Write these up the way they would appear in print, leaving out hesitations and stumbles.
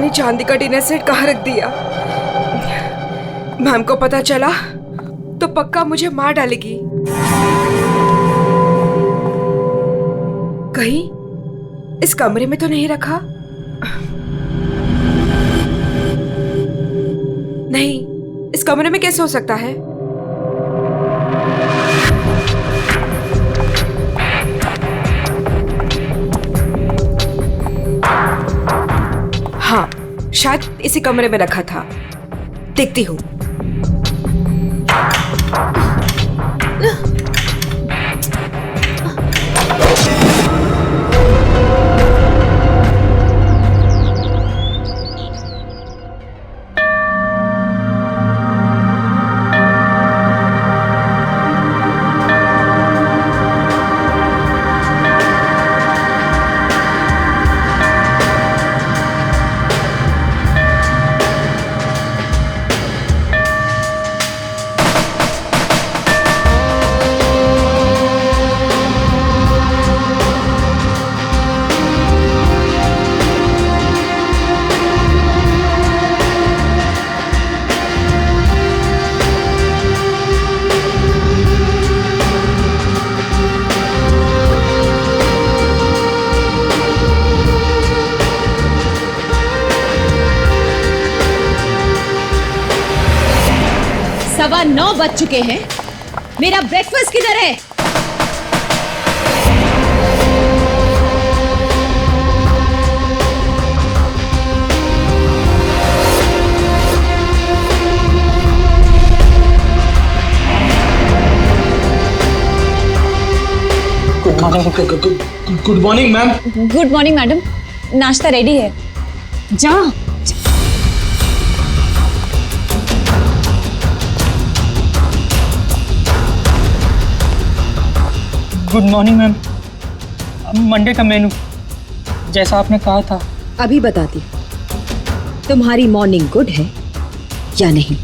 नहीं चांदी का डिनर सेट कहाँ रख दिया। मैम को पता चला तो पक्का मुझे मार डालेगी। कहीं इस कमरे में तो नहीं रखा? नहीं, इस कमरे में कैसे हो सकता है? हाँ, शायद इसी कमरे में रखा था। देखती हूँ। सवा 9 बज चुके हैं। मेरा ब्रेकफास्ट किधर है? Good morning ma'am. Good morning madam, नाश्ता रेडी है। जा। Good morning ma'am. मंडे का मेनू जैसा आपने कहा था। अभी बताती तुम्हारी मॉर्निंग गुड है या नहीं।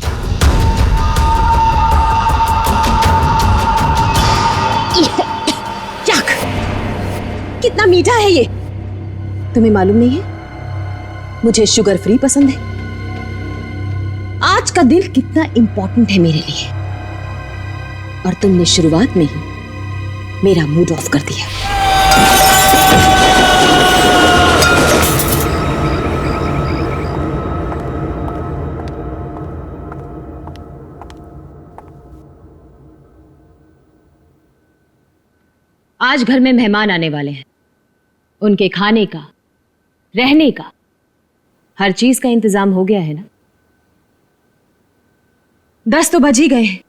याक, कितना मीठा है ये। तुम्हें मालूम नहीं है मुझे शुगर फ्री पसंद है। आज का दिन कितना इंपॉर्टेंट है मेरे लिए, और तुमने शुरुआत में ही मेरा मूड ऑफ कर दिया। आज घर में मेहमान आने वाले हैं। उनके खाने का, रहने का, हर चीज का इंतजाम हो गया है ना? 10 तो बज ही गए हैं।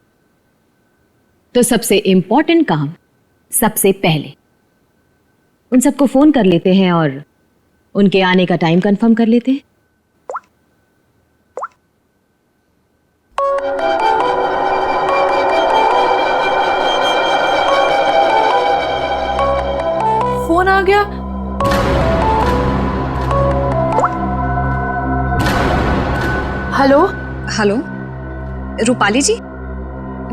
तो सबसे इंपॉर्टेंट काम सबसे पहले उन सबको फोन कर लेते हैं और उनके आने का टाइम कंफर्म कर लेते हैं। फोन आ गया। हेलो हेलो, रूपाली जी,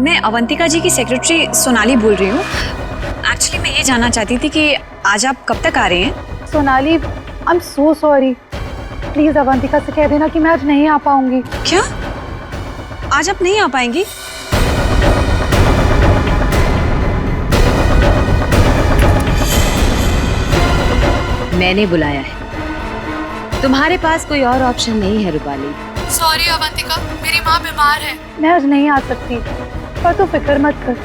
मैं अवंतिका जी की सेक्रेटरी सोनाली बोल रही हूँ। एक्चुअली मैं ये जानना चाहती थी कि आज आप कब तक आ रहे हैं? Sonali, I am so sorry. Please Avantika से कह देना कि मैं आज नहीं आ पाऊंगी। क्या? आज आप नहीं आ पाएंगी? मैंने बुलाया है, तुम्हारे पास कोई और ऑप्शन नहीं है रूपाली। सॉरी अवंतिका, मेरी माँ बीमार है। मैं आज नहीं आ सकती, पर तू फिक्र मत कर,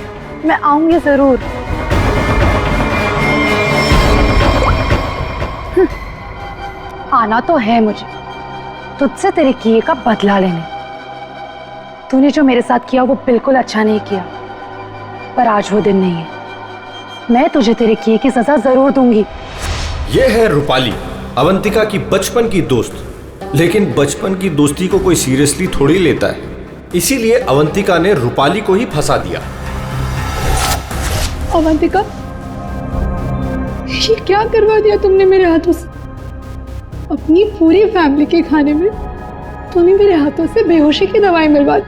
मैं आऊंगी जरूर। आना तो है मुझे, तुझसे तेरे किए का बदला लेने। तूने जो मेरे साथ किया वो बिल्कुल अच्छा नहीं किया, पर आज वो दिन नहीं है। मैं तुझे तेरे किए की सजा जरूर दूंगी। ये है रूपाली, अवंतिका की बचपन की दोस्त। लेकिन बचपन की दोस्ती को कोई सीरियसली थोड़ी लेता है, इसीलिए अवंतिका ने रूपाली को ही फंसा दिया। अवंतिका, ये क्या करवा दिया तुमने मेरे हाथों से? अपनी पूरी फैमिली के खाने में तूने मेरे हाथों से बेहोशी की दवाई मिलवा दी,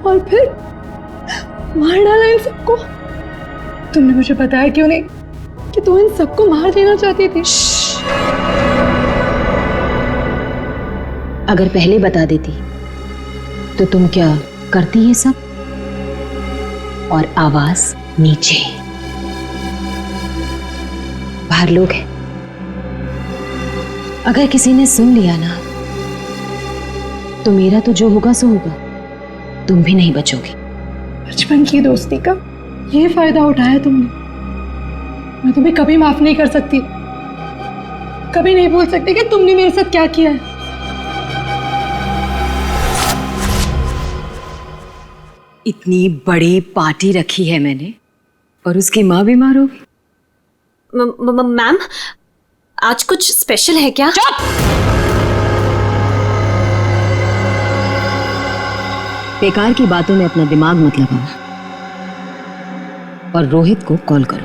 और फिर मार डाला इन सबको। तुमने मुझे बताया क्यों नहीं कि तू इन सबको मार देना चाहती थी? अगर पहले बता देती तो तुम क्या करती ये सब? और आवाज नीचे, बाहर लोग हैं। अगर किसी ने सुन लिया ना तो मेरा तो जो होगा सो होगा, तुम भी नहीं बचोगी। बचपन की दोस्ती का ये फायदा उठाया तुमने। मैं तुम्हें कभी माफ नहीं कर सकती, कभी नहीं भूल सकती कि तुमने मेरे साथ क्या किया है। इतनी बड़ी पार्टी रखी है मैंने और उसकी माँ बीमार हो गई। मैम, आज कुछ स्पेशल है क्या? बेकार की बातों में अपना दिमाग मत लगाओ और रोहित को कॉल करो।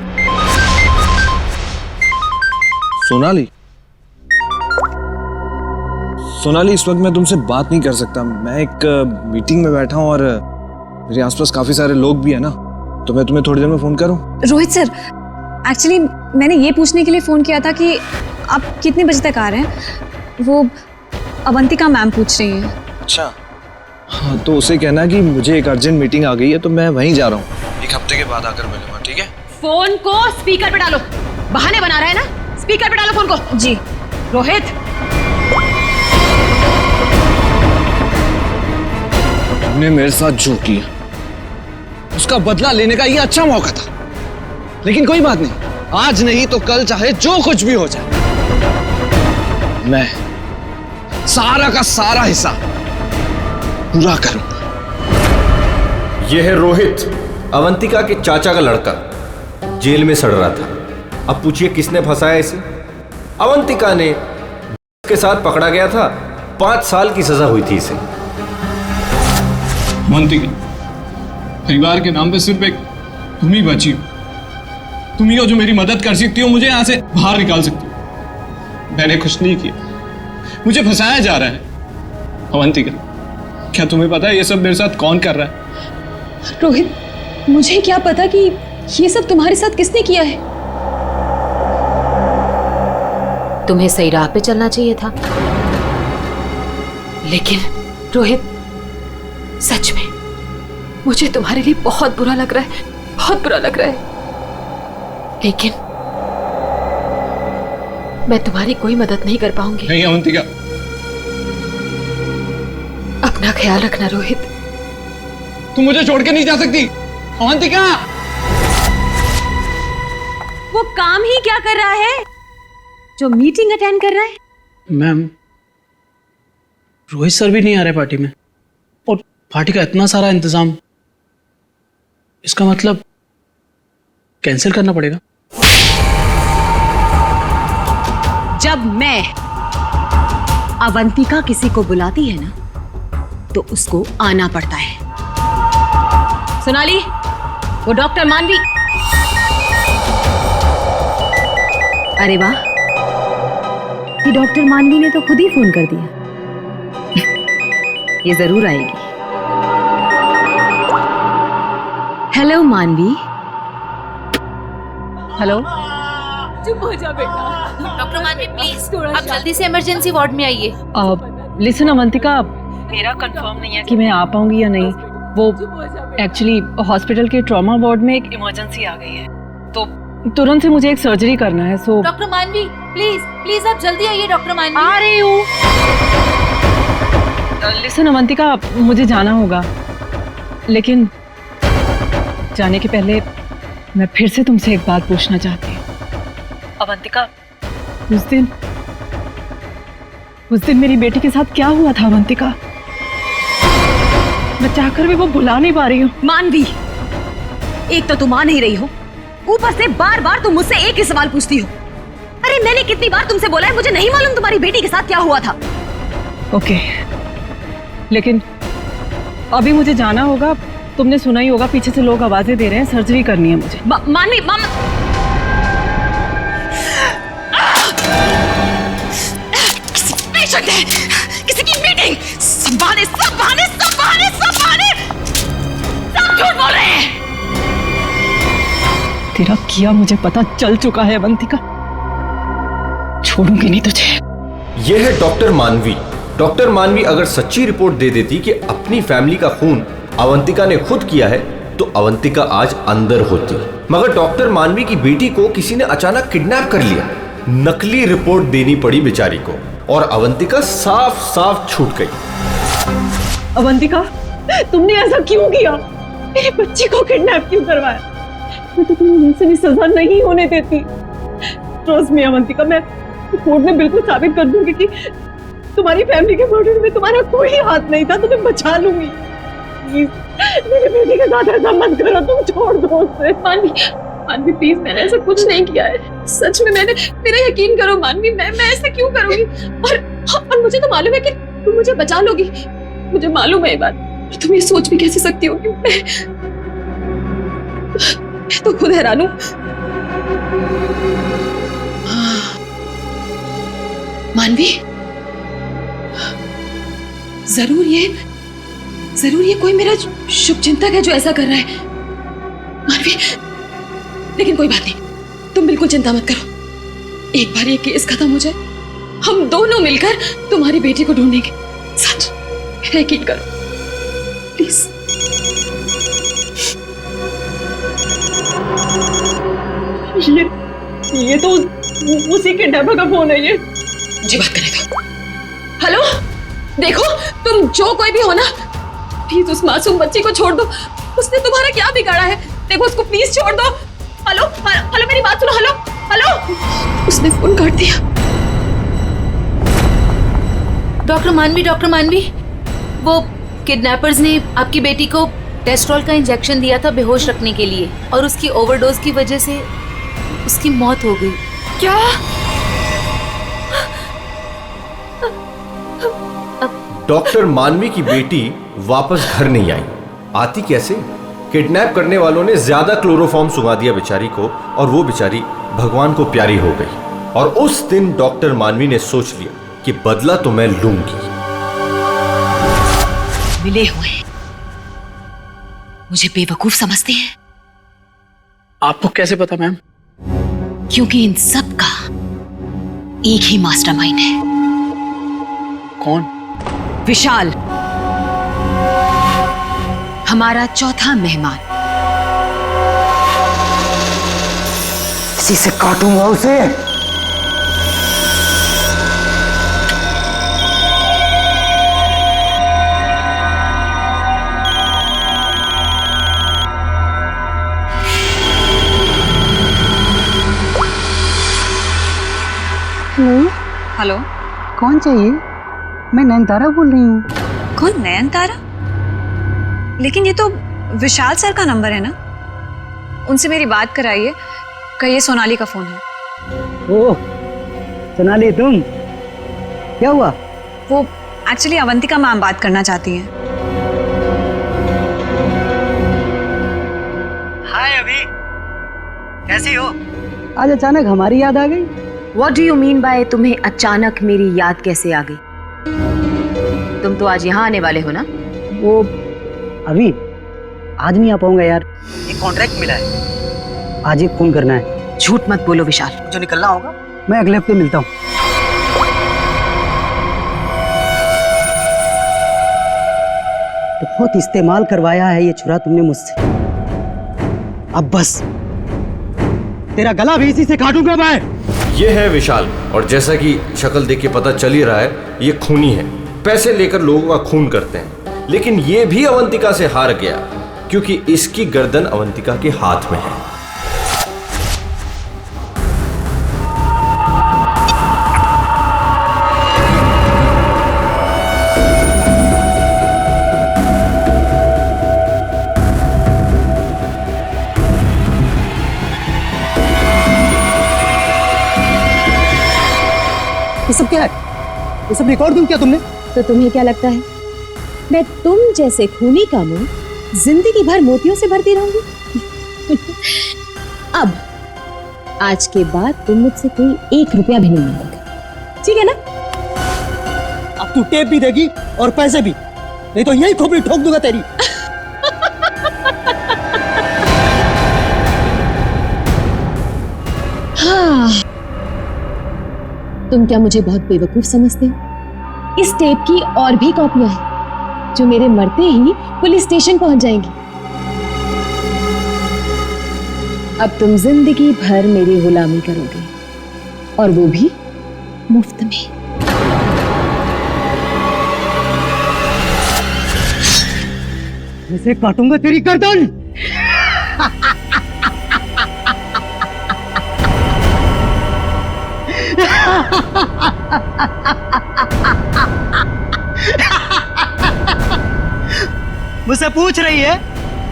सोनाली, सोनाली, इस वक्त मैं तुमसे बात नहीं कर सकता। मैं एक मीटिंग में बैठा हूं और मेरे आसपास काफी सारे लोग भी हैं ना, तो मैं तुम्हें थोड़ी देर में फोन करूं? रोहित सर, एक्चुअली मैंने ये पूछने के लिए फोन किया था कि आप कितने बजे तक आ रहे हैं। वो अवंतिका मैम पूछ रही हैं। अच्छा, हाँ, तो उसे कहना कि मुझे एक अर्जेंट मीटिंग आ गई है, तो मैं वहीं जा रहा हूँ। एक हफ्ते के बाद आकर मिलूंगा, ठीक है? फोन को स्पीकर पे डालो। बहाने बना रहा है ना, स्पीकर पे डालो फोन को। जी। रोहित, तुमने मेरे साथ जो किया उसका बदला लेने का ये अच्छा मौका था, लेकिन कोई बात नहीं, आज नहीं तो कल चाहे जो कुछ भी हो जाए, मैं सारा का सारा हिस्सा पूरा करूंगा। यह है रोहित, अवंतिका के चाचा का लड़का, जेल में सड़ रहा था। अब पूछिए किसने फंसाया इसे? अवंतिका ने के साथ पकड़ा गया था, 5 साल की सजा हुई थी इसे। अवंतिका, परिवार के नाम पे सिर्फ एक तुम ही बची हो। तुम ही हो जो मेरी मदद कर सकती हो, मुझे यहां से बाहर निकाल सकती हो। मैंने कुछ नहीं किया, मुझे फंसाया जा रहा है। अवंतिका, क्या तुम्हें पता है ये सब मेरे साथ कौन कर रहा है? रोहित, मुझे क्या पता कि ये सब तुम्हारे साथ किसने किया है। तुम्हें सही राह पे चलना चाहिए था। लेकिन रोहित, सच में मुझे तुम्हारे लिए बहुत बुरा लग रहा है, बहुत बुरा लग रहा है। लेकिन मैं तुम्हारी कोई मदद नहीं कर पाऊंगी। नहीं अवंतिका, अपना ख्याल रखना रोहित। तुम मुझे छोड़ के नहीं जा सकती। अवंतिका, वो काम ही क्या कर रहा है जो मीटिंग अटेंड कर रहा है? मैम, रोहित सर भी नहीं आ रहे पार्टी में, और पार्टी का इतना सारा इंतजाम, इसका मतलब कैंसिल करना पड़ेगा। जब मैं अवंतिका किसी को बुलाती है ना तो उसको आना पड़ता है। सोनाली, वो डॉक्टर मानवी। अरे वाह, ये डॉक्टर मानवी ने तो खुद ही फोन कर दिया। ये जरूर आएगी। हेलो मानवी। हेलो। चुप हो जा बेटा। डॉक्टर मानवी प्लीज आप जल्दी से इमरजेंसी वार्ड में आइए। लिसन अवंतिका, मेरा कंफर्म नहीं है कि मैं आ पाऊंगी या नहीं। वो एक्चुअली हॉस्पिटल के ट्रॉमा वार्ड में एक इमरजेंसी आ गई है, तो तुरंत से मुझे एक सर्जरी करना है। सो डॉक्टर मानवी प्लीज प्लीज आप जल्दी आइए। डॉक्टर मानवी आ रही हूँ। लिसन अवंतिका, मुझे जाना होगा, लेकिन जाने के पहले मैं फिर से तुमसे एक बात पूछना चाहती हूँ। अवंतिका, उस दिन मेरी बेटी के साथ क्या हुआ था अवंतिका? मैं चाहकर भी वो भुला नहीं पा रही हूँ। मानवी, एक तो तुम आ नहीं रही हो, ऊपर से बार बार तुम मुझसे एक ही सवाल पूछती हो। अरे मैंने कितनी बार तुमसे बोला है, मुझे नहीं मालूम तुम्हारी बेटी के साथ क्या हुआ था। ओके, लेकिन अभी मुझे जाना होगा। तुमने सुना ही होगा, पीछे से लोग आवाजें दे रहे हैं, सर्जरी करनी है मुझे। मानवी, किसी पेशेंट है, किसी की मीटिंग, सब बहाने, सब बहाने, सब बहाने, सब बहाने, सब झूठ बोल रहे हैं। तेरा किया मुझे पता चल चुका है अवंतिका, छोड़ूंगी नहीं तुझे। यह है डॉक्टर मानवी। डॉक्टर मानवी अगर सच्ची रिपोर्ट दे देती कि अपनी फैमिली का खून अवंतिका ने खुद किया है तो अवंतिका आज अंदर होती। मगर डॉक्टर मानवी की बेटी को किसी ने अचानक किडनैप कर लिया। नकली रिपोर्ट देनी पड़ी बेचारी को और अवंतिका साफ साफ छूट गई। अवंतिका, तुमने ऐसा क्यों किया? मेरे बच्चे को किडनैप क्यों करवाया? मैं तो तुम्हें इनसे भी सजा नहीं होने देती। ट्रस्ट मी अवंतिका, मैं कोर्ट में बिल्कुल साबित कर दूंगी कि तुम्हारी फैमिली के मर्डर में तुम्हारा कोई हाथ नहीं था। तुम्हें बचा लूंगी। प्लीज मेरे बेटी के साथ ऐसा मत करो, तुम छोड़ दो उसे। मानवी प्लीज, मैंने ऐसा कुछ नहीं किया है। सच में मेरा यकीन करो मानवी, मैं ऐसा क्यों करूंगी? और मुझे तो मालूम है कि तुम मुझे बचा लोगी। मुझे मालूम है ये बात। तुम ये सोच भी कैसे सकती हो कि मैं तो खुद हैरान हूं। मानवी, जरूर ये कोई मेरा शुभचिंतक है जो ऐसा कर रहा है। मानवी, लेकिन कोई बात नहीं, तुम बिल्कुल चिंता मत करो। एक बार ये केस खत्म हो जाए, हम दोनों मिलकर तुम्हारी बेटी को ढूंढेंगे। सच, मेरा यकीन करो प्लीज। ये तो उसी किडनैपर का फोन है। ये मुझे बात करने दो। हेलो, देखो तुम जो कोई भी हो ना, प्लीज उस मासूम बच्ची को छोड़ दो। उसने तुम्हारा क्या बिगाड़ा है? देखो उसको प्लीज छोड़ दो। हेलो हेलो, मेरी बात सुनो। हेलो हेलो, उसने फोन काट दिया। डॉक्टर मानवी, वो किडनैपर्स ने आपकी बेटी को टेस्ट्रॉल का इंजेक्शन दिया था बेहोश रखने के लिए, और उसकी ओवरडोज की वजह से उसकी मौत हो गई। क्या? डॉक्टर मानवी की बेटी वापस घर नहीं आई। आती कैसे? किडनैप करने वालों ने ज्यादा क्लोरोफॉर्म सुंघा दिया बेचारी को और वो बेचारी भगवान को प्यारी हो गई। और उस दिन डॉक्टर मानवी ने सोच लिया कि बदला तो मैं लूंगी। मिले हुए मुझे बेवकूफ समझते हैं। आपको कैसे पता मैम? क्योंकि इन सब का एक ही मास्टरमाइंड है। कौन? विशाल, हमारा चौथा मेहमान। इसी से काटूंगा उसे। हेलो, कौन चाहिए? मैं नयनतारा बोल रही हूँ। कौन? नयनतारा? लेकिन ये तो विशाल सर का नंबर है ना। उनसे मेरी बात कराइए, कहिए सोनाली का फोन है। ओह सोनाली, तुम? क्या हुआ? वो एक्चुअली अवंतिका मैम बात करना चाहती हैं। हाय अभी, कैसी हो? आज अचानक हमारी याद आ गई। What do you mean by तुम्हें अचानक मेरी याद कैसे आ गई? तुम तो आज यहाँ आने वाले हो ना? वो अभी आज नहीं आ पाऊंगा यार, एक कॉन्ट्रैक्ट मिला है, आज एक फोन करना है। झूठ मत बोलो विशाल। जो निकलना होगा मैं अगले हफ्ते मिलता हूँ। बहुत इस्तेमाल करवाया है ये छुरा तुमने मुझसे, अब बस तेरा गला भी इसी से काटूंगा मैं। ये है विशाल, और जैसा कि शक्ल देख के पता चल ही रहा है, ये खूनी है। पैसे लेकर लोगों का खून करते हैं, लेकिन ये भी अवंतिका से हार गया क्योंकि इसकी गर्दन अवंतिका के हाथ में है। ये सब क्या है? ये सब रिकॉर्ड दूं क्या तुमने? तो तुम्हें क्या लगता है मैं तुम जैसे खूनी का मुंह जिंदगी भर मोतियों से भरती रहूंगी? अब आज के बाद तुम मुझसे कोई 1 रुपया भी नहीं मांगोगे, ठीक है ना? अब तू टेप भी देगी और पैसे भी, नहीं तो यही खोपड़ी ठोक दूंगा तेरी। हाँ, तुम क्या मुझे बहुत बेवकूफ समझते हो? इस टेप की और भी कॉपियां हैं जो मेरे मरते ही पुलिस स्टेशन पहुंच जाएंगी। अब तुम जिंदगी भर मेरी गुलामी करोगे, और वो भी मुफ्त में। इसे काटूंगा तेरी गर्दन। मुझसे पूछ रही है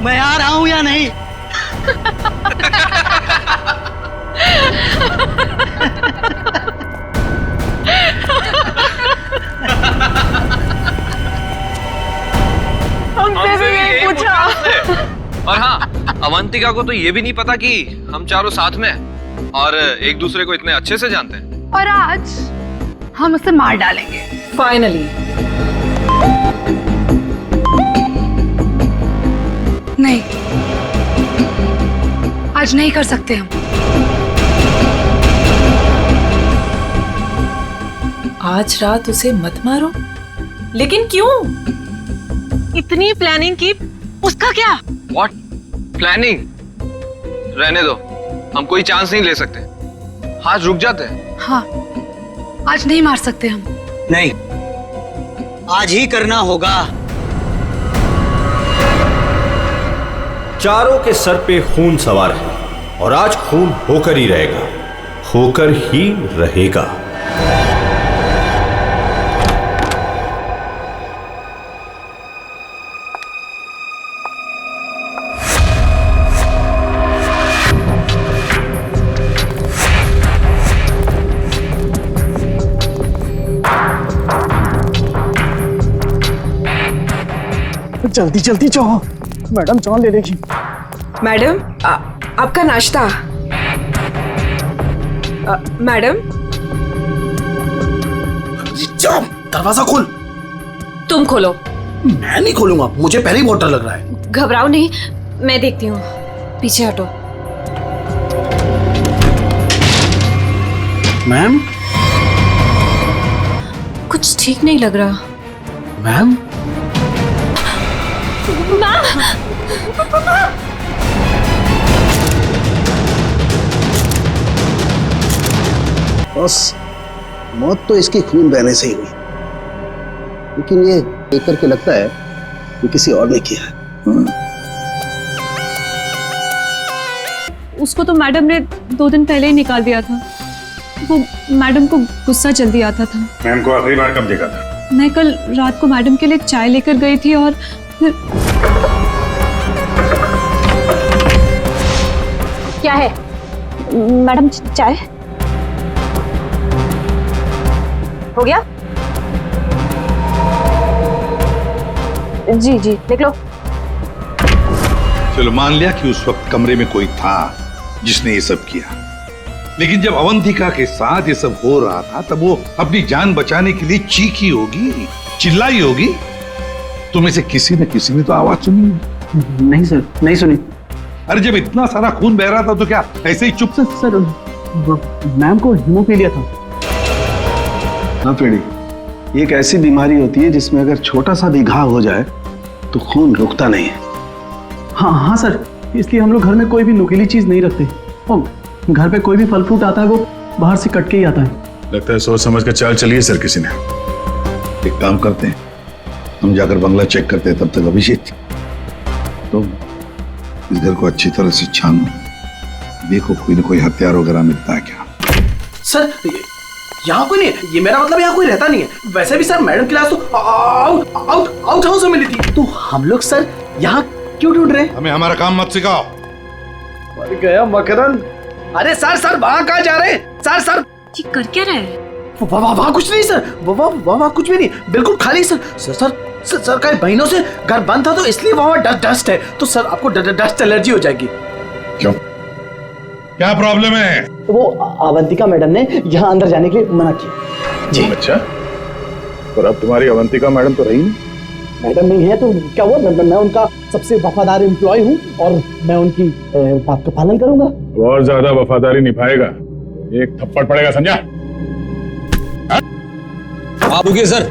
मैं आ रहा हूं या नहीं? हमसे भी यही पूछा। और हाँ, अवंतिका को तो ये भी नहीं पता कि हम चारों साथ में हैं और एक दूसरे को इतने अच्छे से जानते हैं। और आज हम उसे मार डालेंगे। फाइनली। नहीं, आज नहीं कर सकते हम। आज रात उसे मत मारो। लेकिन क्यों? इतनी प्लानिंग की, उसका क्या? What planning? रहने दो, हम कोई चांस नहीं ले सकते। हाथ रुक जाते हैं। हाँ, आज नहीं मार सकते हम। नहीं, आज ही करना होगा। चारों के सर पे खून सवार है और आज खून होकर ही रहेगा, होकर ही रहेगा। जल्दी जल्दी जाओ, मैडम जान ले लेगी। मैडम, आपका नाश्ता। मैडम, जाओ, दरवाजा खोल। तुम खोलो। मैं नहीं खोलूंगा, मुझे पहले ही बहुत डर लग रहा है। घबराओ नहीं, मैं देखती हूँ। पीछे हटो। मैम, कुछ ठीक नहीं लग रहा। मैम, बस मौत तो इसके खून बहने से ही हुई, लेकिन ये देख करके लगता है कि किसी और ने किया है। उसको तो मैडम ने 2 दिन पहले ही निकाल दिया था। वो मैडम को गुस्सा जल्दी आता था। मैम को आखिरी बार कब देखा था? मैं कल रात को मैडम के लिए चाय लेकर गई थी और फिर... क्या है मैडम? चाय हो गया? जी जी, देख लो। चलो मान लिया कि उस वक्त कमरे में कोई था जिसने ये सब किया, लेकिन जब अवंतिका के साथ ये सब हो रहा था तब वो अपनी जान बचाने के लिए चीखी होगी, चिल्लाई होगी। तुम्हें से किसी न किसी ने तो आवाज सुनी। नहीं सर, नहीं सुनी। अरे जब इतना सारा खून बह रहा था तो क्या ऐसे ही चुप से? सर मैम को हीमोफीलिया था। हाँ पेड़ी, ये एक ऐसी बीमारी होती है जिसमें अगर छोटा सा भी घाव हो जाए तो खून रुकता नहीं है। हाँ हाँ सर, इसलिए हम लोग घर में कोई भी नुकीली चीज नहीं रखते। और घर पे कोई भी फल फ्रूट आता है वो बाहर से कट के ही आता है। लगता है सोच समझ कर चाल चलिए सर किसी ने। एक काम करते हैं, हम जाकर बंगला चेक करते हैं, तब तक अभिषेक तो इस घर को अच्छी तरह से छानो, देखो कोई ना कोई हथियार वगैरह मिलता है क्या। सर यहाँ कोई नहीं है, ये मेरा मतलब यहाँ कोई रहता नहीं है। वैसे भी सर मैडम की लाश तो आउट हाउस में मिली थी, तो हम लोग सर यहाँ क्यों ढूंढ रहे हैं? हमें हमारा काम मत सिखाओ। मर गया मकरंद। अरे सर वहाँ कहाँ जा रहे हैं? सर ये कर क्या रहे हैं? वहाँ कुछ नहीं सर, वहाँ कुछ भी नहीं, बिल्कुल खाली सर। सर कई महीनों से घर बंद था तो इसलिए वहाँ डस्ट है, तो सर आपको डस्ट एलर्जी हो जाएगी। क्यों, क्या प्रॉब्लम है? वो अवंतिका मैडम ने यहाँ अंदर जाने के लिए मना किया जी। अच्छा, और अब तुम्हारी अवंतिका मैडम तो रही नहीं? मैडम नहीं है तो क्या हुआ, मैं उनका सबसे वफादार एम्प्लॉय हूँ और मैं उनकी बात का पालन करूंगा। और ज्यादा वफादारी निभाएगा, एक थप्पड़ पड़ेगा, समझा? आप रुकिए सर,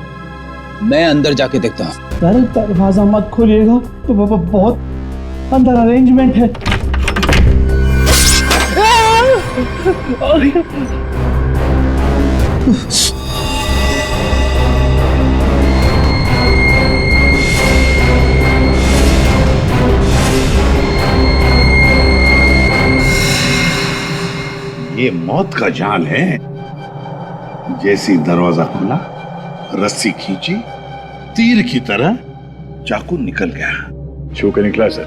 मैं अंदर जाके देखता हूँ। सर दरवाजा मत खोलिएगा, तो बहुत अंदर अरेंजमेंट है। ये मौत का जाल है। जैसे ही दरवाजा खुला, रस्सी खींची, तीर की तरह चाकू निकल गया। छू के निकला सर।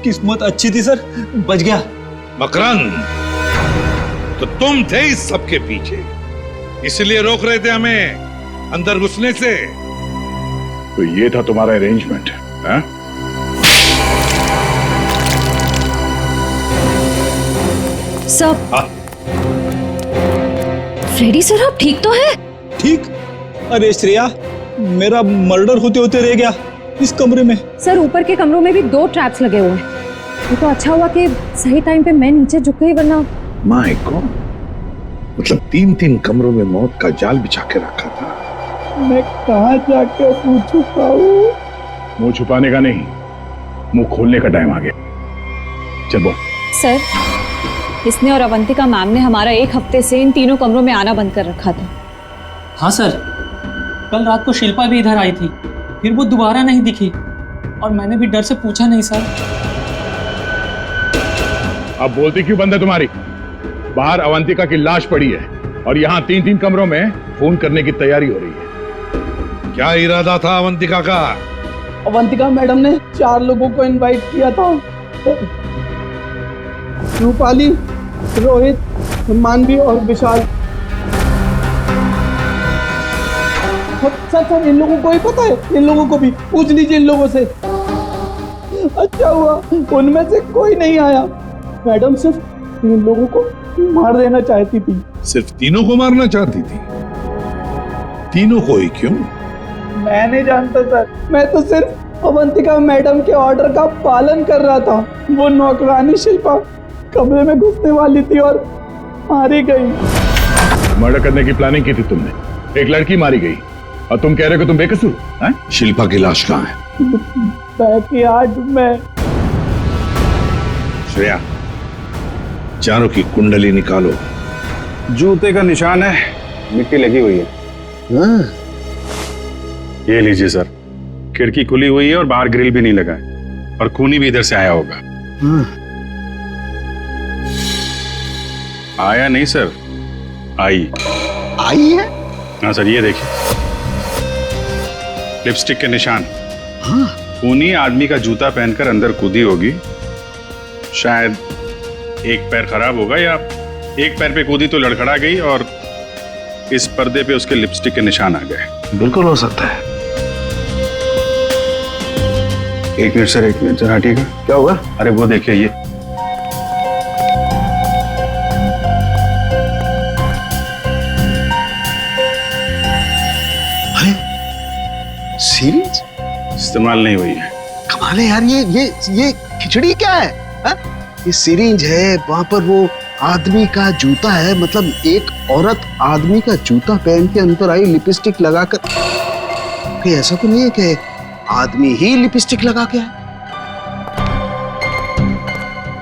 किस्मत अच्छी थी सर, बच गया। मकरंद, तो तुम थे इस सबके पीछे, इसलिए रोक रहे थे हमें अंदर घुसने से। तो ये था तुम्हारा अरेंजमेंट, हाँ? सब फ्रेडी सर, आप ठीक तो है? ठीक? अरे श्रेया, मेरा मर्डर होते होते रह गया इस कमरे में। सर ऊपर के कमरों में भी 2 ट्रैप्स लगे हुए हैं। ये तो अच्छा हुआ कि सही टाइम पे मैं नीचे झुक गई, वरना माय गॉड, मतलब 3 कमरों में मौत का जाल बिछा के रखा था। मैं कहाँ जाके मुंह छुपाऊं? मुंह छुपाने का नहीं, मुंह खोलने का टाइम आ गया। चल बोल। सर, इसने और अवंतिका मैम ने हमारा 1 हफ्ते से इन तीनों कमरों में आना बंद कर रखा था। हाँ सर, कल रात को शिल्पा भी इधर आई थी, फिर वो दोबारा नहीं दिखी और मैंने भी डर से पूछा नहीं सर। अब बोलती क्यों बंद है तुम्हारी? बाहर अवंतिका की लाश पड़ी है और यहाँ 3 कमरों में फोन करने की तैयारी हो रही है। क्या इरादा था अवंतिका का? अवंतिका मैडम ने 4 लोगों को इनवाइट किया था। रूपाली, रोहित, मानवी और विशाल। सर इन लोगों को ही पता है, इन लोगों को भी पूछ लीजिए इन लोगों से। अच्छा हुआ उनमें से कोई नहीं आया। मैडम सिर्फ इन लोगों को मार देना चाहती थी। सिर्फ तीनों को मारना चाहती थी? तीनों को ही क्यों? मैं नहीं जानता सर, मैं तो सिर्फ अवंतिका मैडम के ऑर्डर का पालन कर रहा था। वो नौकरानी शिल्पा कमरे में घुसने वाली थी और मारी गई। मर्डर करने की प्लानिंग की थी तुमने, एक लड़की मारी गई और तुम कह रहे हो कि तुम बेकसूर हैं? शिल्पा की लाश कहाँ है? बैकयार्ड में। श्रेया, चारों की कुंडली निकालो। जूते का निशान है, मिट्टी लगी हुई है। ये लीजिए सर, खिड़की खुली हुई है और बाहर ग्रिल भी नहीं लगा है और खूनी भी इधर से आया होगा। आया नहीं सर, आई है? हाँ सर, ये देखिए लिपस्टिक के निशान। खूनी आदमी का जूता पहनकर अंदर कूदी होगी। शायद एक पैर खराब होगा या एक पैर पे कूदी तो लड़खड़ा गई और इस पर्दे पे उसके लिपस्टिक के निशान आ गए। बिल्कुल हो सकता है। एक मिनट सर, एक मिनट सर, हटिएगा। क्या हुआ? अरे वो देखिए, ये सीरीज इस्तेमाल नहीं हुई है। कमाल है यार, ये खिचड़ी क्या है? हा? ये सिरिंज है, वहां पर वो आदमी का जूता है। मतलब एक औरत आदमी का जूता पहन के अंदर आई लिपस्टिक लगाकर। कहीं ऐसा तो नहीं है कि आदमी ही लिपस्टिक लगा के आए?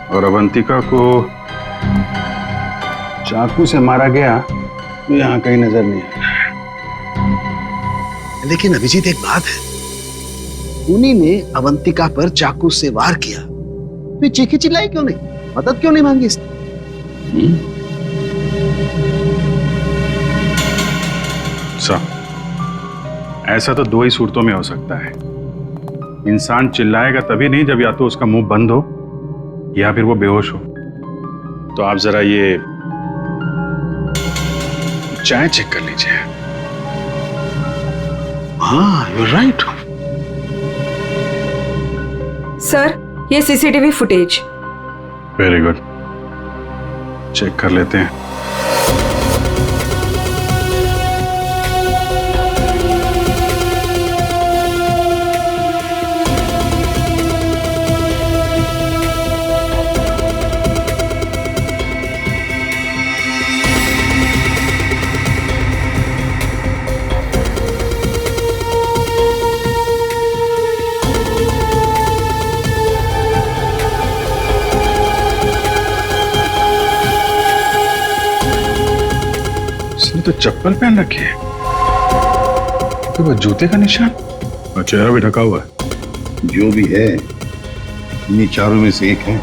और अवंतिका को चाकू से मारा गया तो यहाँ कहीं नजर नहीं आया। लेकिन अभिजीत, एक बात है, उन्हीं ने अवंतिका पर चाकू से वार किया, तो चीखी चिल्लाई क्यों नहीं? मदद क्यों नहीं मांगी इसने? ऐसा तो 2 ही सूरतों में हो सकता है। इंसान चिल्लाएगा तभी नहीं जब या तो उसका मुंह बंद हो या फिर वो बेहोश हो। तो आप जरा ये चाय चेक कर लीजिए। हाँ, you're right. सर, ये CCTV footage. Very good, check कर लेते हैं। तो चप्पल पहन रखी है, तो वो जूते का निशान और चेहरा भी ढका हुआ है। जो भी है इन्हीं चारों में से एक है।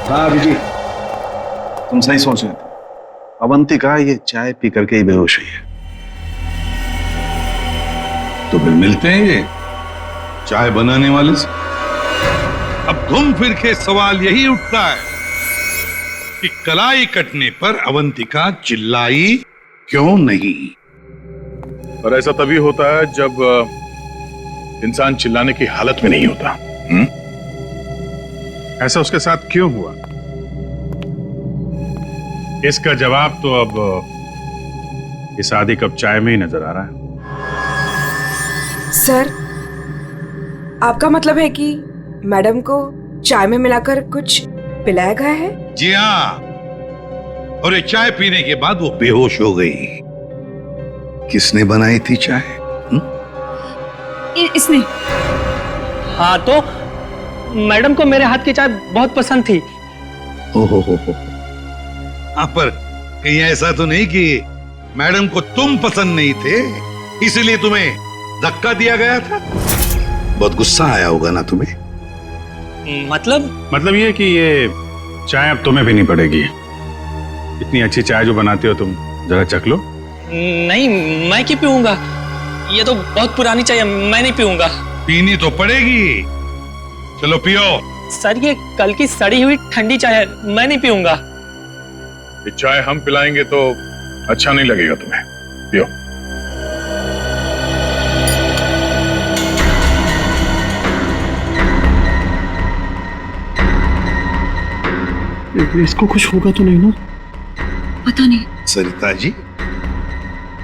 हाँ अभिजीत, तुम सही सोच रहे थे। अवंतिका ये चाय पी करके ही बेहोश हुई है। तो फिर मिलते हैं ये चाय बनाने वाले से। अब घूम फिर के सवाल यही उठता है कि कलाई कटने पर अवंतिका चिल्लाई क्यों नहीं? और ऐसा तभी होता है जब इंसान चिल्लाने की हालत में नहीं होता। ऐसा उसके साथ क्यों हुआ? इसका जवाब तो अब इस आधी कप चाय में ही नजर आ रहा है। सर, आपका मतलब है कि मैडम को चाय में मिलाकर कुछ पिलाया गया है? जी हाँ, और ये चाय पीने के बाद वो बेहोश हो गई। किसने बनाई थी चाय? इसने। हाँ, तो मैडम को मेरे हाथ की चाय बहुत पसंद थी। हो। हाँ, पर कहीं ऐसा तो नहीं कि मैडम को तुम पसंद नहीं थे इसलिए तुम्हें धक्का दिया गया था? बहुत गुस्सा आया होगा ना तुम्हें? मतलब ये कि ये चाय अब तुम्हें भी नहीं पड़ेगी। इतनी अच्छी चाय जो बनाते हो तुम, जरा चख लो। नहीं, मैं क्यों पीऊंगा? ये तो बहुत पुरानी चाय है, मैं नहीं पीऊंगा। पीनी तो पड़ेगी, चलो पियो। सर, ये कल की सड़ी हुई ठंडी चाय है, मैं नहीं पीऊंगा। ये चाय हम पिलाएंगे तो अच्छा नहीं लगेगा तुम्हें। पियो। इसको कुछ होगा तो नहीं ना? पता नहीं। सरिता जी,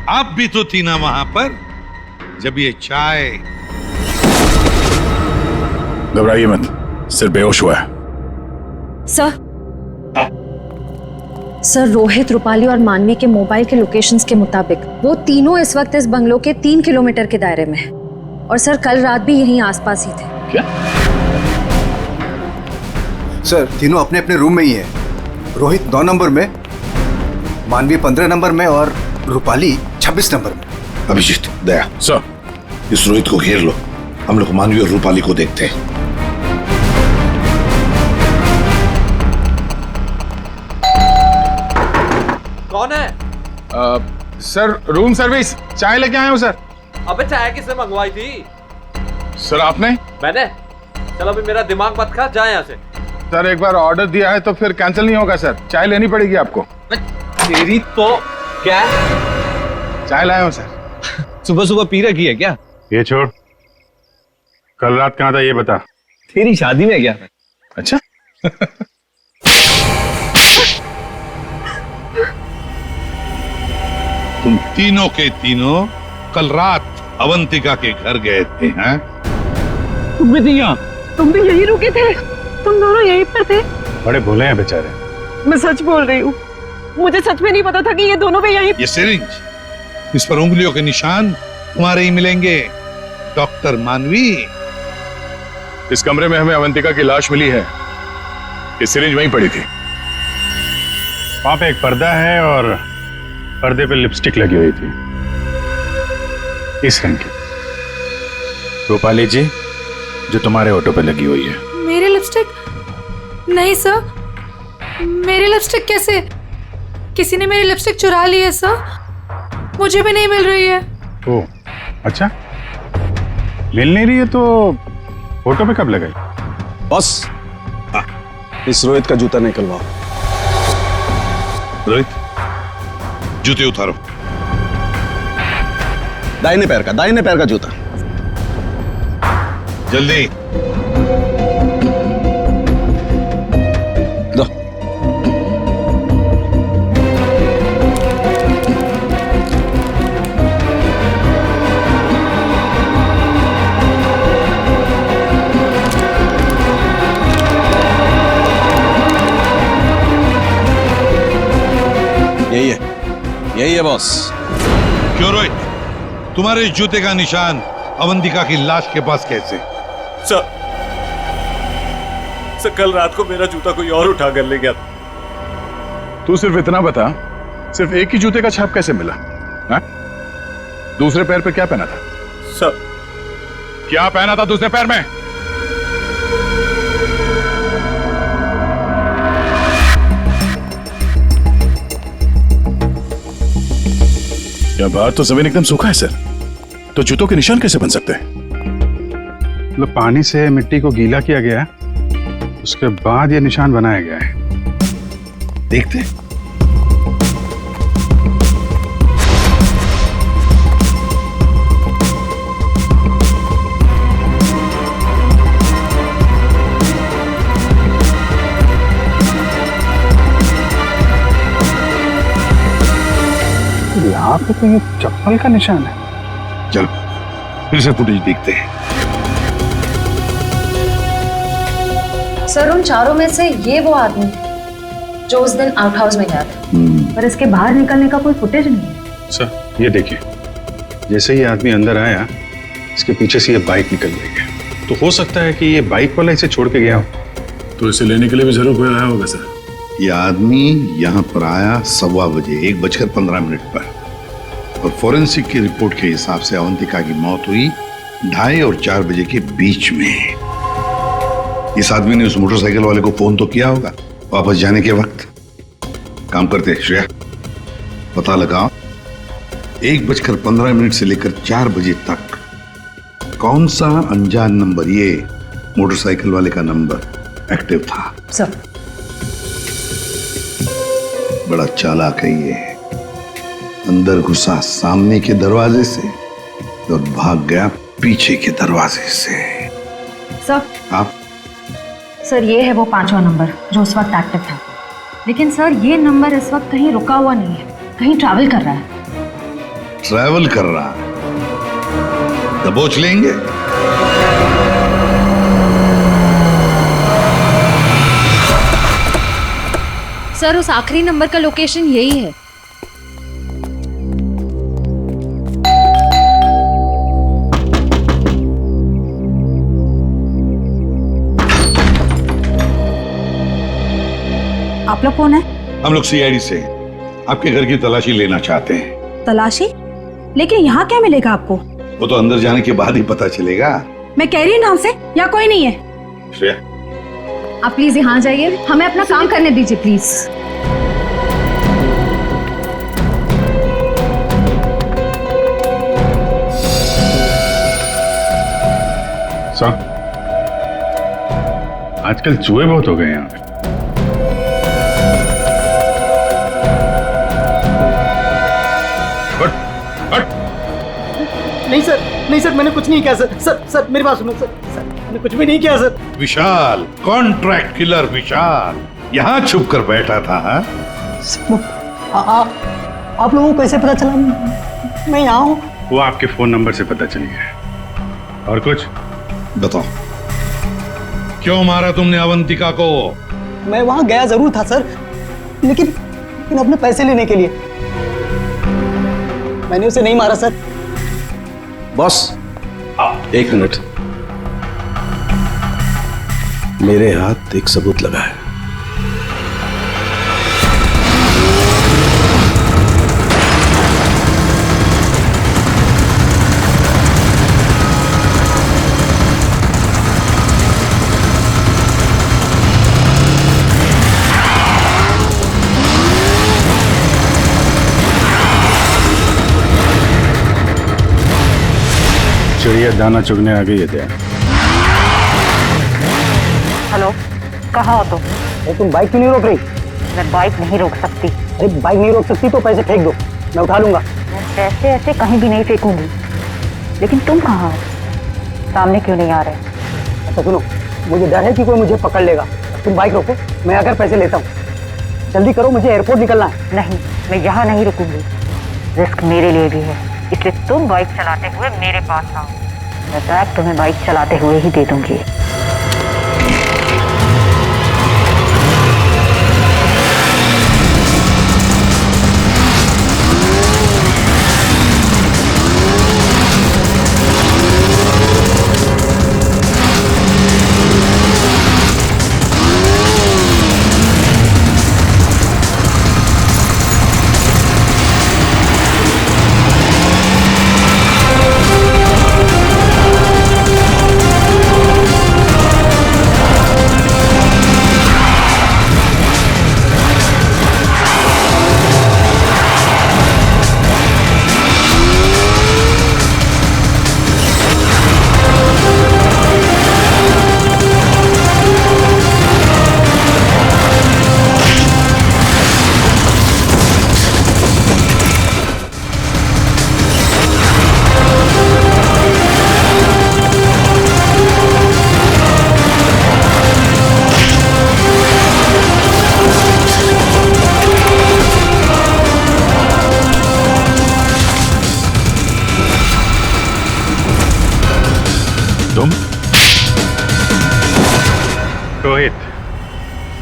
आप भी तो थी ना वहां पर जब ये चाय। घबराइए मत, सिर्फ बेहोश हुआ है। सर, रोहित, रूपाली और मानवी के मोबाइल के लोकेशंस के मुताबिक वो तीनों इस वक्त इस बंगलो के 3 किलोमीटर के दायरे में है। और सर, कल रात भी यहीं आसपास ही थे। क्या? सर, तीनों अपने अपने रूम में ही है। रोहित 9 नंबर में, मानवी 15 नंबर में और रूपाली 26 नंबर में। अभिजीत, दया सर, इस रोहित को घेर लो, हम लोग मानवी और रूपाली को देखते हैं। कौन है? सर, रूम सर्विस, चाय लेके आए हो सर। अबे चाय किसने मंगवाई थी? सर, आपने? मैंने। चलो अभी मेरा दिमाग मत खा, जा यहाँ से। सर, एक बार ऑर्डर दिया है तो फिर कैंसिल नहीं होगा सर, चाय लेनी पड़ेगी आपको। तेरी तो क्या? चाय लाया हूँ सर। सुबह सुबह पी रखी है क्या? ये छोड़, कल रात कहाँ था ये बता। तेरी शादी में गया था। अच्छा। तुम तीनों के तीनों कल रात अवंतिका के घर गए थे, हैं? तुम भी थी यहाँ? तुम भी यही रुके थे? तुम दोनों यहीं पर थे? बड़े भोले हैं बेचारे। मैं सच बोल रही हूँ, मुझे सच में नहीं पता था कि ये दोनों भी यहीं। ये सिरिंज, इस पर उंगलियों के निशान तुम्हारे ही मिलेंगे, डॉक्टर मानवी। इस कमरे में हमें अवंतिका की लाश मिली है। ये सिरिंज वहीं पड़ी थी। वहां पे एक पर्दा है और पर्दे पे लिपस्टिक लगी हुई थी, इस रंग की। रूपाली जी, जो तुम्हारे ऑटो पे लगी हुई है। मेरी लिपस्टिक? नहीं सर, मेरी लिपस्टिक कैसे? किसी ने मेरी लिपस्टिक चुरा ली है सर, मुझे भी नहीं मिल रही है। ओह, अच्छा, मिल नहीं रही है तो फोटो पे कब लगाई? बॉस, इस रोहित का जूता निकलवाओ। रोहित, जूते उतारो। दाहिने पैर का जूता। जल्दी। दो। यही है बॉस। क्यों रोहित, तुम्हारे जूते का निशान अवंतिका की लाश के पास कैसे? सर, कल रात को मेरा जूता कोई और उठा कर ले गया। तू सिर्फ इतना बता, सिर्फ एक ही जूते का छाप कैसे मिला? हाँ? दूसरे पैर पे क्या पहना था? सर, क्या पहना था दूसरे पैर में? क्या बाहर तो जमीन एकदम सूखा है सर, तो जूतों के निशान कैसे बन सकते हैं? मतलब पानी से मिट्टी को गीला किया गया है, उसके बाद ये निशान बनाया गया है। देखते हैं। यहाँ पे तो ये चप्पल का निशान है। चलो फिर से फुटेज देखते हैं। सर उन चारों में से ये वो आदमी जो उस दिन आउट हाउस में गया था, पर इसके बाहर निकलने का कोई फुटेज नहीं है। सर ये देखिए, जैसे ही आदमी अंदर आया, इसके पीछे से ये बाइक निकल गई है। तो हो सकता है कि ये बाइक वाला इसे छोड़ के गया हो। तो इसे लेने के लिए भी जरूर कोई आया होगा सर। ये आदमी यहाँ पर आया 1:15 बजे, 1:15 पर, और फोरेंसिक की रिपोर्ट के हिसाब से अवंतिका की मौत हुई 2:30 और 4 बजे के बीच में। इस आदमी ने उस मोटरसाइकिल वाले को फोन तो किया होगा वापस जाने के वक्त। काम करते श्रेया, पता लगाओ 1:15 से लेकर 4 बजे तक कौन सा अनजान नंबर, ये मोटरसाइकिल वाले का नंबर एक्टिव था। सर बड़ा चालाक है ये। अंदर घुसा सामने के दरवाजे से और भाग गया पीछे के दरवाजे से। सर आप सर ये है वो 5वां नंबर जो उस वक्त एक्टिव था, लेकिन सर ये नंबर इस वक्त कहीं रुका हुआ नहीं है, कहीं ट्रैवल कर रहा है। ट्रैवल कर रहा है, दबोच लेंगे। सर उस आखिरी नंबर का लोकेशन यही है। आप लोग कौन है? हम लोग सीआईडी से आपके घर की तलाशी लेना चाहते हैं। तलाशी? लेकिन यहाँ क्या मिलेगा आपको? वो तो अंदर जाने के बाद ही पता चलेगा। मैं कह रही हूँ नाम से, यहाँ कोई नहीं है। श्रेया आप प्लीज यहाँ जाइए, हमें अपना काम करने दीजिए प्लीज। सर आजकल चूहे बहुत हो गए यहाँ पे। नहीं सर मैंने कुछ नहीं किया सर। सर मेरी बात सुनो सर, मैंने कुछ भी नहीं किया सर। विशाल, कॉन्ट्रैक्ट किलर विशाल यहाँ छुप कर बैठा था। हा? आप लोगों को कैसे पता चला मैं यहाँ हूँ? वो आपके फोन नंबर से पता चल गया। और कुछ बताओ, क्यों मारा तुमने अवंतिका को? मैं वहां गया जरूर था सर, लेकिन अपने पैसे लेने के लिए। मैंने उसे नहीं मारा सर। बॉस 1 मिनट, मेरे हाथ एक सबूत लगा है। चिड़िया दाना चुगने आ गई है क्या? हेलो, कहाँ हो तुम? तुम बाइक क्यों नहीं रोक रही? मैं बाइक नहीं रोक सकती। अरे बाइक नहीं रोक सकती तो पैसे फेंक दो, मैं उठा लूंगा। मैं पैसे ऐसे कहीं भी नहीं फेंकूंगी। लेकिन तुम कहाँ हो? सामने क्यों नहीं आ रहे? अच्छा सुनो, मुझे डर है कि कोई मुझे पकड़ लेगा। तुम बाइक रोको, मैं आकर पैसे लेता हूँ। जल्दी करो, मुझे एयरपोर्ट निकलना है। नहीं, मैं यहाँ नहीं रुकूंगी। रिस्क मेरे लिए भी है, इसलिए तुम बाइक चलाते हुए मेरे पास आओ। मैं बैग तुम्हें बाइक चलाते हुए ही दे दूंगी।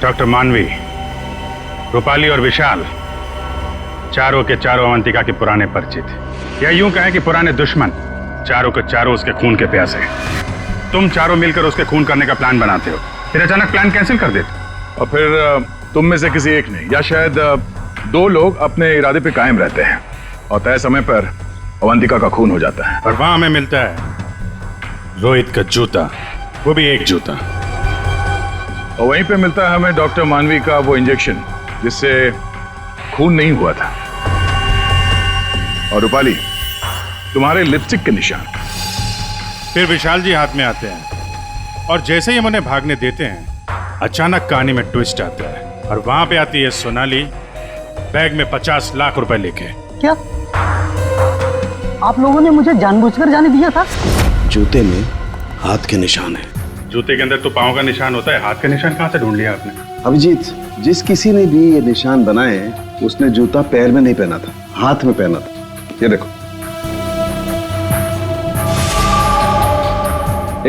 डॉक्टर मानवी, रूपाली और विशाल चारों के चारों अवंतिका के पुराने परिचित, या यूं कहें कि पुराने दुश्मन। चारों के चारों उसके खून के प्यासे। तुम चारों मिलकर उसके खून करने का प्लान बनाते हो, फिर अचानक प्लान कैंसिल कर देते हो। और फिर तुम में से किसी एक ने या शायद दो लोग अपने इरादे पे कायम रहते हैं और तय समय पर अवंतिका का खून हो जाता है। और वहां हमें मिलता है रोहित का जूता, वो भी एक जूता। और वहीं पे मिलता है हमें डॉक्टर मानवी का वो इंजेक्शन जिससे खून नहीं हुआ था। और रूपाली, तुम्हारे लिपस्टिक के निशान। फिर विशाल जी हाथ में आते हैं और जैसे ही हम उन्हें भागने देते हैं, अचानक कहानी में ट्विस्ट आता है और वहां पे आती है सोनाली बैग में 50 लाख रुपए लेके। क्या आप लोगों ने मुझे जानबूझकर जाने दिया था? जूते में हाथ के निशान है। जूते के अंदर तो पाँव का निशान होता है, हाथ का निशान कहाँ से ढूंढ लिया आपने? अभिजीत, जिस किसी ने भी ये निशान बनाए उसने जूता पैर में नहीं पहना था, हाथ में पहना था। ये देखो।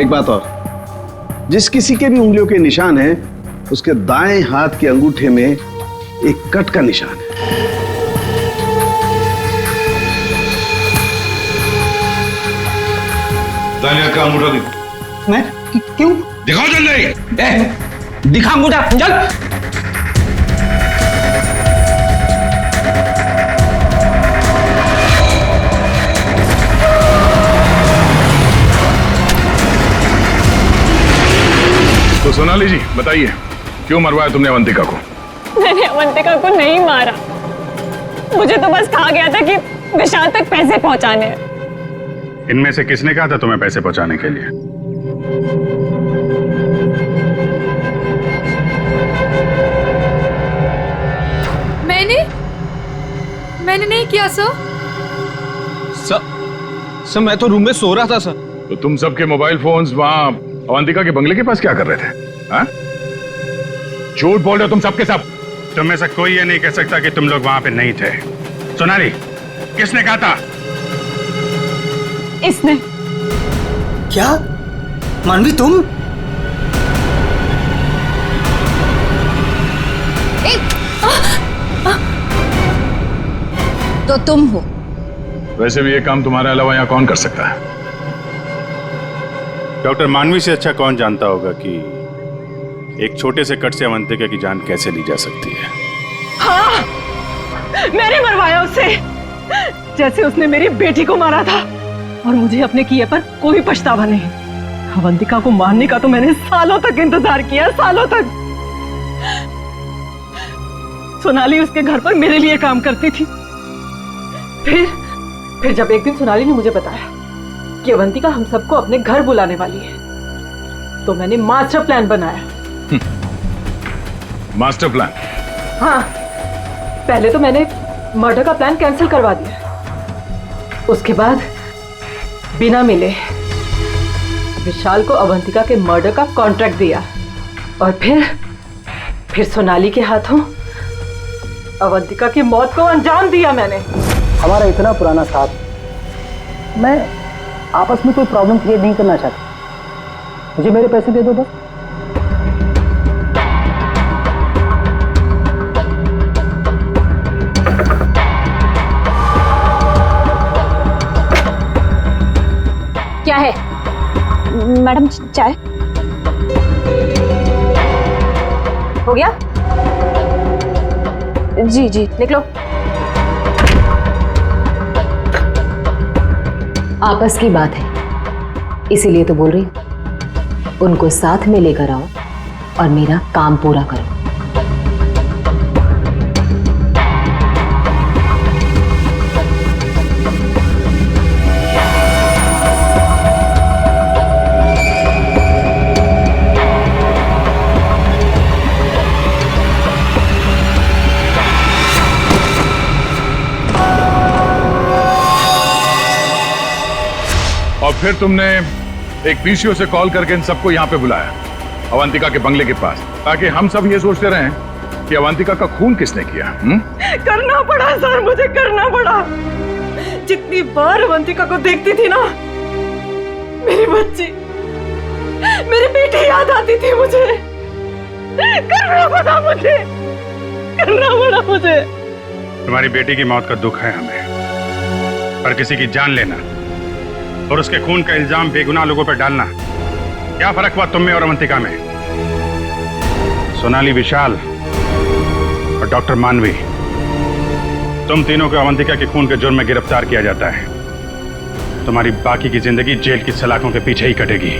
एक बात और, जिस किसी के भी उंगलियों के निशान है उसके दाएं हाथ के अंगूठे में एक कट का निशान है। दाएं हाथ का अंगूठा दिखा। मैं क्यों? दिखाओ जल्दी। दिखा अंगूठा, चल। तो सोनाली जी बताइए, क्यों मरवाया तुमने अवंतिका को? मैंने अवंतिका को नहीं मारा, मुझे तो बस कहा गया था कि विशाल तक पैसे पहुंचाने हैं। इनमें से किसने कहा था तुम्हें पैसे पहुंचाने के लिए? मैंने नहीं किया सर। सर मैं तो रूम में सो रहा था सर। तो तुम सबके मोबाइल फोन्स वहां अवंतिका के बंगले के पास क्या कर रहे थे? हाँ? झूठ बोल रहे हो तुम सबके सब। तुम में से कोई ये नहीं कह सकता कि तुम लोग वहां पे नहीं थे। सोनाली, किसने कहा था? इसने। क्या मानवी तुम? तो तुम हो। वैसे भी ये काम तुम्हारे अलावा यहाँ कौन कर सकता है? डॉक्टर मानवी से अच्छा कौन जानता होगा कि एक छोटे से कट से अवंतिका की जान कैसे ली जा सकती है। हाँ, मैंने मरवाया उसे, जैसे उसने मेरी बेटी को मारा था। और मुझे अपने किए पर कोई पछतावा नहीं। अवंतिका को मारने का तो मैंने सालों तक इंतजार किया, सालों तक। सोनाली उसके घर पर मेरे लिए काम करती थी। फिर जब एक दिन सोनाली ने मुझे बताया कि अवंतिका हम सबको अपने घर बुलाने वाली है, तो मैंने मास्टर प्लान बनाया। Master plan? हाँ, पहले तो मैंने मर्डर का प्लान कैंसिल करवा दिया। उसके बाद बिना मिले विशाल को अवंतिका के मर्डर का कॉन्ट्रैक्ट दिया और फिर सोनाली के हाथों अवंतिका की मौत को अंजाम दिया मैंने। हमारा इतना पुराना साथ, मैं आपस में कोई प्रॉब्लम क्रिएट नहीं करना चाहता। मुझे मेरे पैसे दे दो बस। क्या है? मैडम चाय हो गया? जी जी निकलो। आपस की बात है, इसीलिए तो बोल रही हूं। उनको साथ में लेकर आओ और मेरा काम पूरा करो। और फिर तुमने एक पीसीओ से कॉल करके इन सबको यहाँ पे बुलाया, अवंतिका के बंगले के पास, ताकि हम सब ये सोचते रहें कि अवंतिका का खून किसने किया। करना पड़ा सर, मुझे करना पड़ा। जितनी बार अवंतिका को देखती थी ना, मेरी बच्ची, मेरी बेटी याद आती थी मुझे। करना पड़ा मुझे, करना पड़ा मुझे। तुम्हारी बेटी की मौत का दुख है हमें, पर किसी की जान लेना और उसके खून का इल्जाम बेगुनाह लोगों पर डालना, क्या फर्क हुआ तुम में और अवंतिका में? सोनाली, विशाल और डॉक्टर मानवी, तुम तीनों को अवंतिका के खून के जुर्म में गिरफ्तार किया जाता है। तुम्हारी बाकी की जिंदगी जेल की सलाखों के पीछे ही कटेगी।